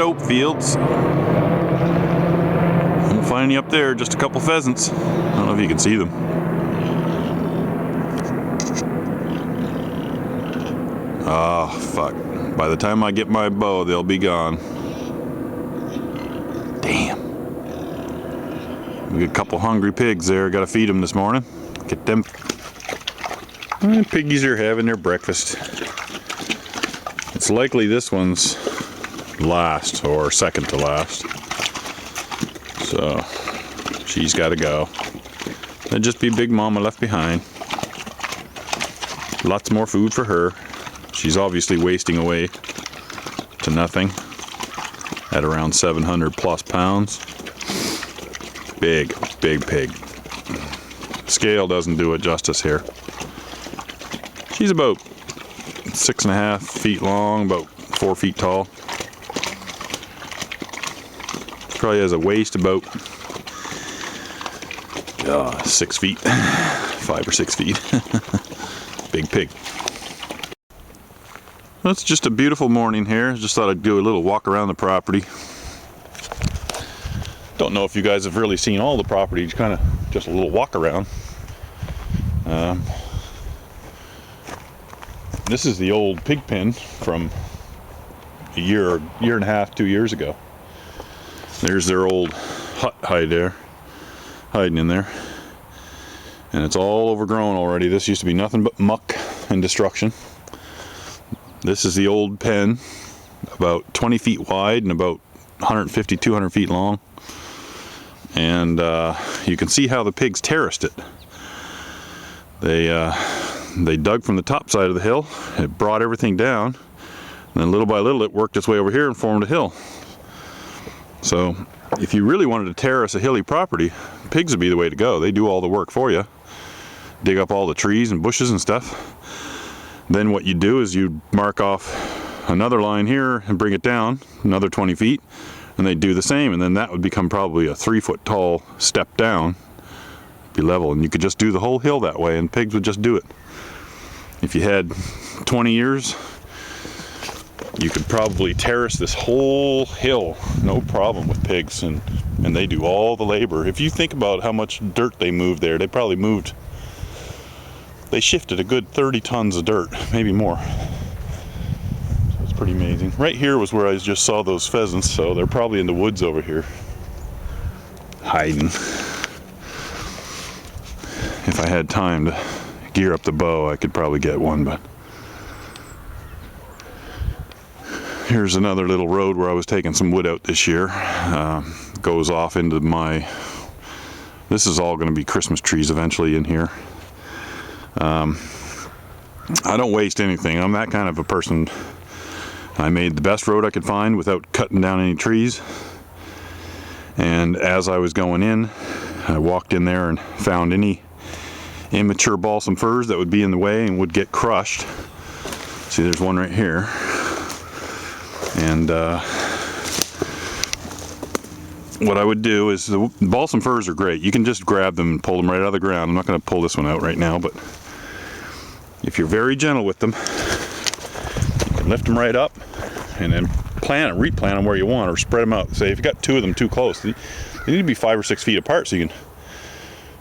oat fields. Won't find any up there, just a couple pheasants. I don't know if you can see them. Oh, fuck. By the time I get my bow, they'll be gone. Damn. We got a couple hungry pigs there. Gotta feed them this morning. Get them. Piggies are having their breakfast. It's likely this one's last or second to last. So she's gotta go. There'd just be Big Mama left behind. Lots more food for her. She's obviously wasting away to nothing at around 700 plus pounds. Big pig. Scale doesn't do it justice here. She's about 6.5 feet long, about 4 feet tall. Probably has a waist about 6 feet, 5 or 6 feet. Big pig. Well, it's just a beautiful morning here. Just thought I'd do a little walk around the property. Don't know if you guys have really seen all the property, kind of just a little walk around. This is the old pig pen from a year and a half, 2 years ago. There's their old hut hiding in there. And it's all overgrown already. This used to be nothing but muck and destruction. This is the old pen, about 20 feet wide and about 150, 200 feet long. And you can see how the pigs terraced it. They dug from the top side of the hill. It brought everything down. And then little by little it worked its way over here and formed a hill. So if you really wanted to terrace a hilly property, pigs would be the way to go. They do all the work for you. Dig up all the trees and bushes and stuff. Then what you do is you mark off another line here and bring it down another 20 feet. And they do the same. And then that would become probably a 3-foot tall step down. Be level. And you could just do the whole hill that way and pigs would just do it. If you had 20 years, you could probably terrace this whole hill, no problem with pigs, and they do all the labor. If you think about how much dirt they moved there, they shifted a good 30 tons of dirt, maybe more. So it's pretty amazing. Right here was where I just saw those pheasants, so they're probably in the woods over here, hiding. If I had time to gear up the bow, I could probably get one, but here's another little road where I was taking some wood out this year. Goes off into this is all going to be Christmas trees eventually in here. I don't waste anything. I'm that kind of a person. I made the best road I could find without cutting down any trees. And as I was going in, I walked in there and found any immature balsam firs that would be in the way and would get crushed. See, there's one right here. And what I would do is, the balsam firs are great. You can just grab them and pull them right out of the ground. I'm not going to pull this one out right now, but if you're very gentle with them, you can lift them right up and then replant them where you want, or spread them out. Say if you got two of them too close, they need to be 5 or 6 feet apart so you can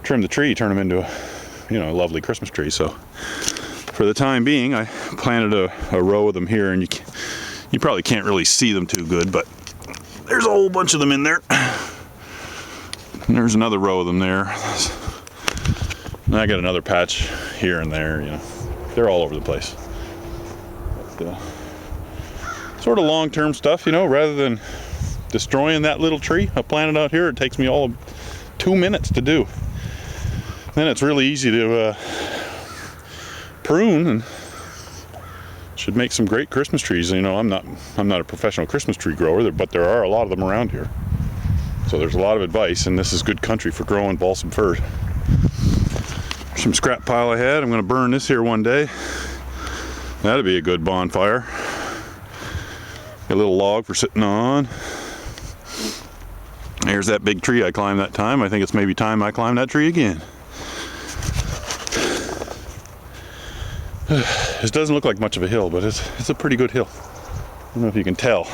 trim the tree, turn them into a lovely Christmas tree. So for the time being, I planted a row of them here, and you probably can't really see them too good, but there's a whole bunch of them in there. And there's another row of them there. And I got another patch here and there, They're all over the place. But, sort of long-term stuff, rather than destroying that little tree I planted out here. It takes me all of 2 minutes to do. Then it's really easy to prune, and should make some great Christmas trees. I'm not a professional Christmas tree grower, but there are a lot of them around here. So there's a lot of advice, and this is good country for growing balsam fir. Some scrap pile I had. I'm going to burn this here one day. That'd be a good bonfire. A little log for sitting on. There's that big tree I climbed that time. I think it's maybe time I climb that tree again. This doesn't look like much of a hill, but it's a pretty good hill. I don't know if you can tell.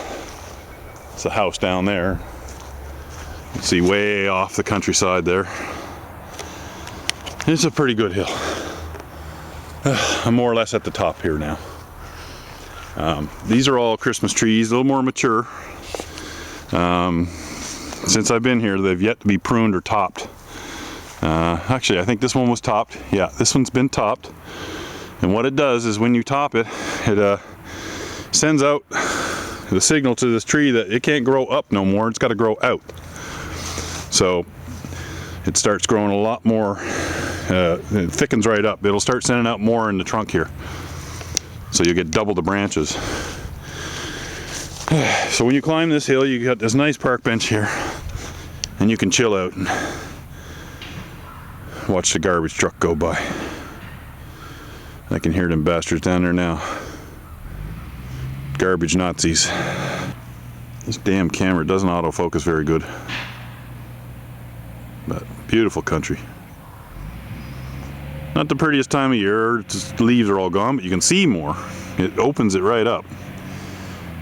It's a house down there. You can see way off the countryside there. It's a pretty good hill. I'm more or less at the top here now. These are all Christmas trees, a little more mature. Since I've been here, they've yet to be pruned or topped. Actually, I think this one was topped. Yeah, this one's been topped. And what it does is when you top it, it sends out the signal to this tree that it can't grow up no more. It's got to grow out. So it starts growing a lot more. It thickens right up. It'll start sending out more in the trunk here. So you get double the branches. So when you climb this hill, you got this nice park bench here, and you can chill out and watch the garbage truck go by. I can hear them bastards down there now. Garbage Nazis. This damn camera doesn't autofocus very good. But beautiful country. Not the prettiest time of year, just the leaves are all gone, but you can see more. It opens it right up.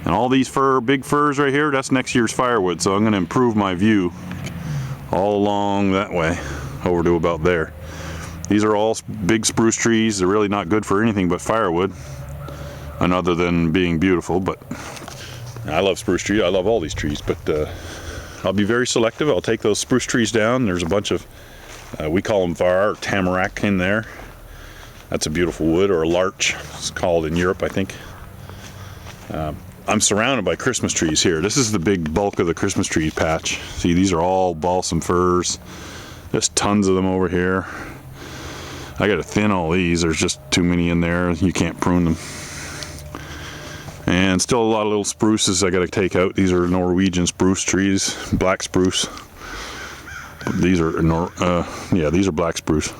And all these big firs right here, that's next year's firewood, so I'm going to improve my view all along that way, over to about there. These are all big spruce trees. They're really not good for anything but firewood, and other than being beautiful. But I love spruce trees. I love all these trees, but I'll be very selective. I'll take those spruce trees down. There's a bunch of, we call them var or tamarack in there. That's a beautiful wood, or a larch, it's called in Europe, I think. I'm surrounded by Christmas trees here. This is the big bulk of the Christmas tree patch. See, these are all balsam firs. There's tons of them over here. I gotta thin all these. There's just too many in there. You can't prune them. And still a lot of little spruces I gotta take out. These are Norwegian spruce trees, black spruce. These are these are black spruce.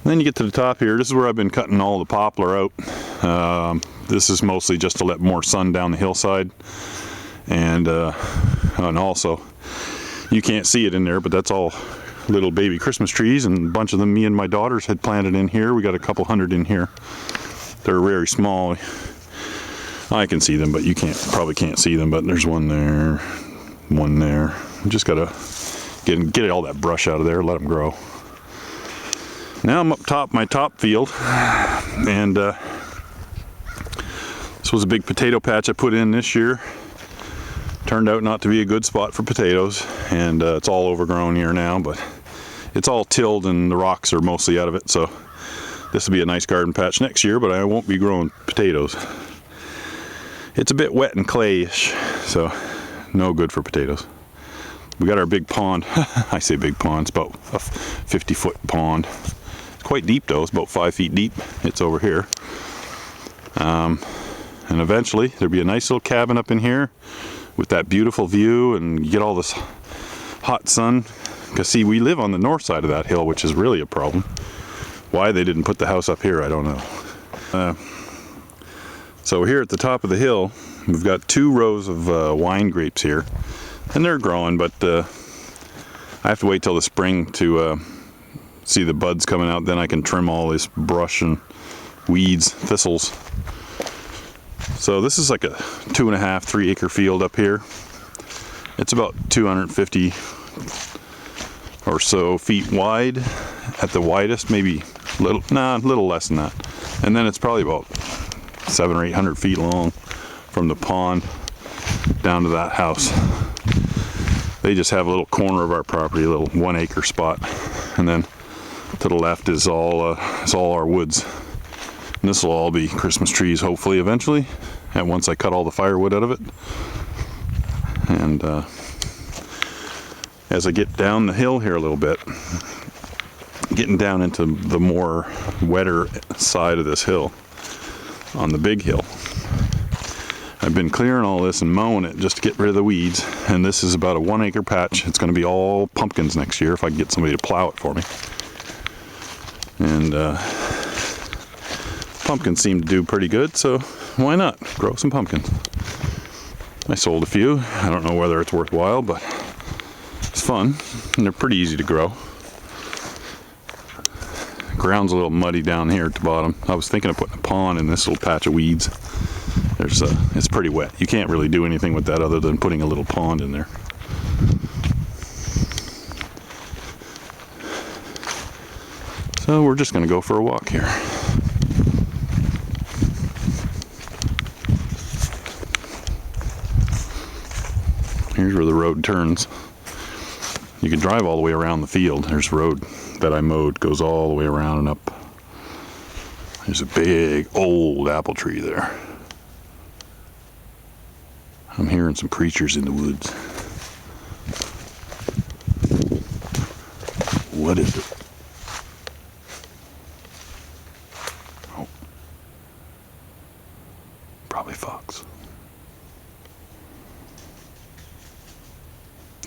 Then you get to the top here. This is where I've been cutting all the poplar out. This is mostly just to let more sun down the hillside, and also you can't see it in there, but that's all little baby Christmas trees, and a bunch of them me and my daughters had planted in here. We got a couple hundred in here. They're very small. I can see them, but you probably can't see them. But there's one there, one there. Just gotta get all that brush out of there, let them grow. Now I'm up top my top field, and this was a big potato patch I put in this year. Turned out not to be a good spot for potatoes, and it's all overgrown here now, but it's all tilled and the rocks are mostly out of it, so this will be a nice garden patch next year, but I won't be growing potatoes. It's a bit wet and clayish, so no good for potatoes. We got our big pond. I say big pond, it's about a 50-foot pond. It's quite deep though, it's about 5 feet deep. It's over here. And eventually there'll be a nice little cabin up in here with that beautiful view, and you get all this hot sun. Because see, we live on the north side of that hill, which is really a problem. Why they didn't put the house up here, I don't know. So here at the top of the hill, we've got 2 rows of wine grapes here. And they're growing, but I have to wait till the spring to see the buds coming out. Then I can trim all this brush and weeds, thistles. So this is like a 2.5, 3 acre field up here. It's about 250 or so feet wide at the widest, maybe a little less than that. And then it's probably about 700 or 800 feet long from the pond down to that house. They just have a little corner of our property, a little 1 acre spot, and then to the left is all our woods. And this will all be Christmas trees, hopefully, eventually, and once I cut all the firewood out of it. And as I get down the hill here a little bit, getting down into the more wetter side of this hill, on the big hill, I've been clearing all this and mowing it just to get rid of the weeds. And this is about a 1 acre patch. It's going to be all pumpkins next year if I can get somebody to plow it for me. And pumpkins seem to do pretty good, so why not grow some pumpkins? I sold a few. I don't know whether it's worthwhile, but it's fun, and they're pretty easy to grow. The ground's a little muddy down here at the bottom. I was thinking of putting a pond in this little patch of weeds. It's pretty wet. You can't really do anything with that other than putting a little pond in there. So we're just going to go for a walk here. Here's where the road turns. You can drive all the way around the field. There's a road that I mowed, goes all the way around and up. There's a big old apple tree there. I'm hearing some creatures in the woods. What is it? Oh. Probably fox.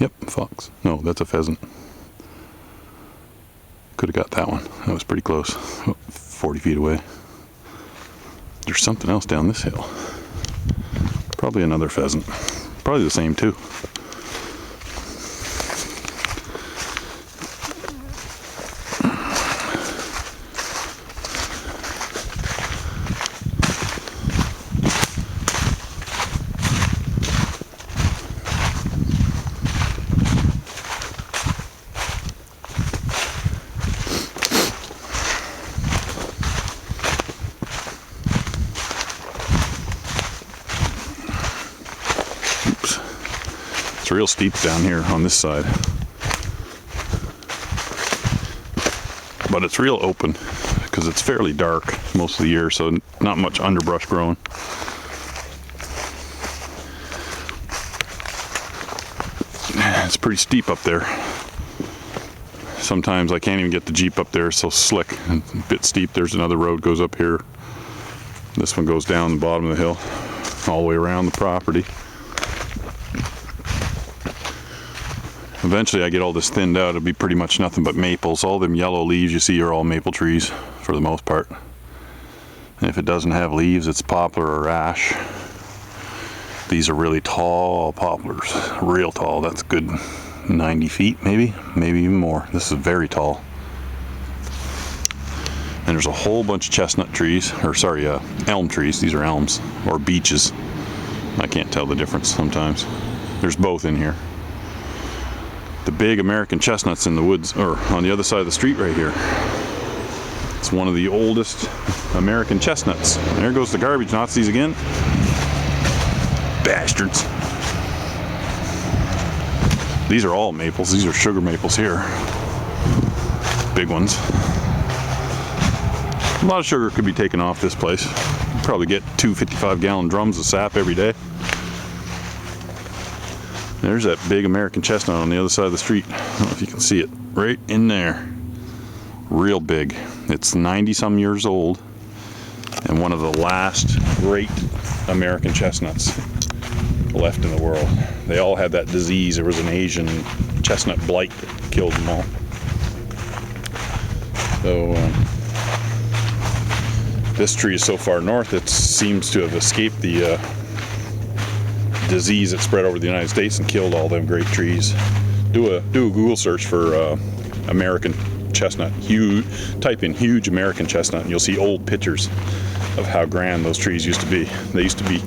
Yep, fox. No, that's a pheasant. Could have got that one. That was pretty close. 40 feet away. There's something else down this hill. Probably another pheasant. Probably the same too. It's real steep down here on this side, but it's real open because it's fairly dark most of the year, so not much underbrush growing. It's pretty steep up there. Sometimes I can't even get the Jeep up there, it's so slick and a bit steep. There's another road goes up here. This one goes down the bottom of the hill all the way around the property. Eventually I get all this thinned out, it'll be pretty much nothing but maples. All them yellow leaves you see are all maple trees for the most part. And if it doesn't have leaves, it's poplar or ash. These are really tall poplars, real tall. That's good 90 feet maybe even more. This is very tall. And there's a whole bunch of chestnut trees, or sorry, elm trees. These are elms or beeches. I can't tell the difference sometimes. There's both in here. The big American chestnuts in the woods, or on the other side of the street right here. It's one of the oldest American chestnuts. There goes the garbage Nazis again. Bastards. These are all maples. These are sugar maples here. Big ones. A lot of sugar could be taken off this place. You'd probably get 2 55-gallon drums of sap every day. There's that big American chestnut on the other side of the street. I don't know if you can see it. Right in there. Real big. It's 90-some years old. And one of the last great American chestnuts left in the world. They all had that disease. There was an Asian chestnut blight that killed them all. So, this tree is so far north, it seems to have escaped the disease that spread over the United States and killed all them great trees. Do a Google search for American chestnut. Type in huge American chestnut and you'll see old pictures of how grand those trees used to be. They used to be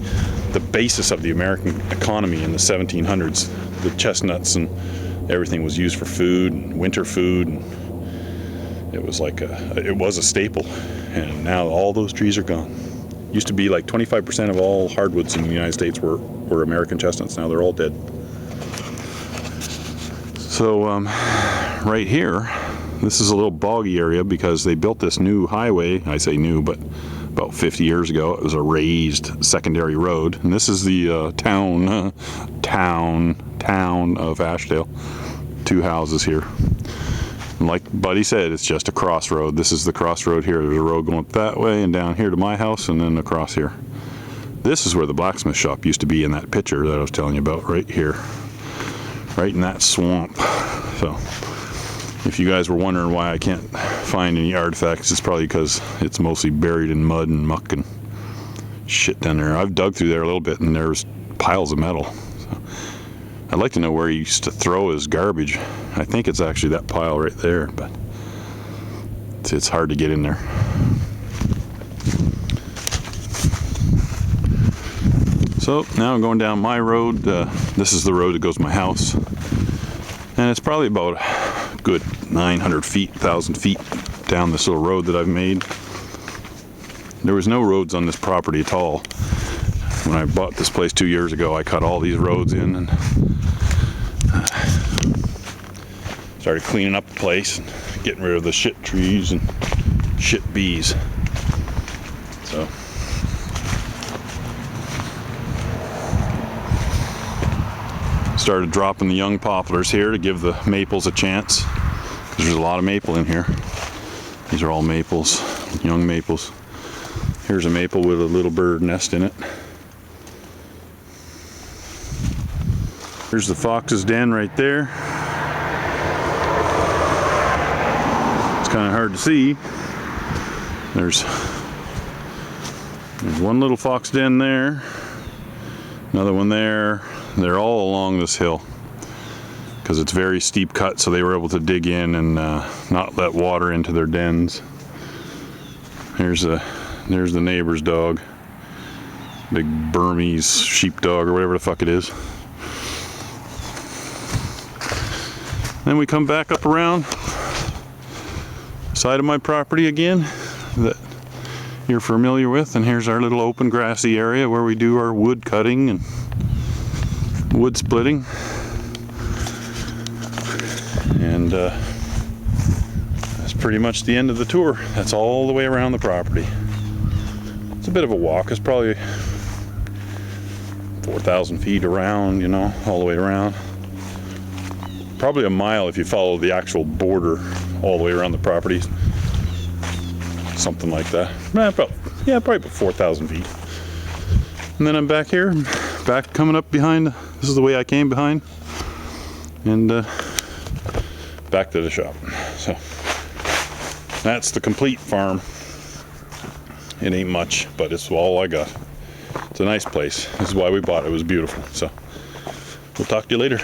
the basis of the American economy in the 1700s. The chestnuts and everything was used for food, and winter food. And it was like it was a staple. And now all those trees are gone. Used to be like 25% of all hardwoods in the United States were American chestnuts. Now they're all dead. So right here, this is a little boggy area because they built this new highway. I say new, but about 50 years ago. It was a raised secondary road. And this is the town of Ashdale. 2 houses here. And like Buddy said, it's just a crossroad. This is the crossroad here. There's a road going that way and down here to my house and then across here. This is where the blacksmith shop used to be in that picture that I was telling you about right here. Right in that swamp. So if you guys were wondering why I can't find any artifacts, it's probably because it's mostly buried in mud and muck and shit down there. I've dug through there a little bit and there's piles of metal. So I'd like to know where he used to throw his garbage. I think it's actually that pile right there, but it's hard to get in there. So now I'm going down my road. This is the road that goes to my house. And it's probably about a good 900 feet, 1,000 feet down this little road that I've made. There was no roads on this property at all. When I bought this place 2 years ago, I cut all these roads in and started cleaning up the place and getting rid of the shit trees and shit bees. So started dropping the young poplars here to give the maples a chance. There's a lot of maple in here. These are all maples, young maples. Here's a maple with a little bird nest in it. Here's the fox's den right there. It's kind of hard to see. There's one little fox den there, another one there. They're all along this hill because it's very steep cut, so they were able to dig in and not let water into their dens. There's the neighbor's dog, big Burmese sheepdog or whatever the fuck it is. Then we come back up around the side of my property again that you're familiar with, and here's our little open grassy area where we do our wood cutting and wood splitting. And that's pretty much the end of the tour. That's all the way around the property. It's a bit of a walk. It's probably 4,000 feet around, you know, all the way around. Probably a mile if you follow the actual border all the way around the property. Something like that. Probably about 4,000 feet. And then I'm back here, back coming up behind. This is the way I came behind. And back to the shop. So that's the complete farm. It ain't much, but it's all I got. It's a nice place. This is why we bought it. It was beautiful. So we'll talk to you later.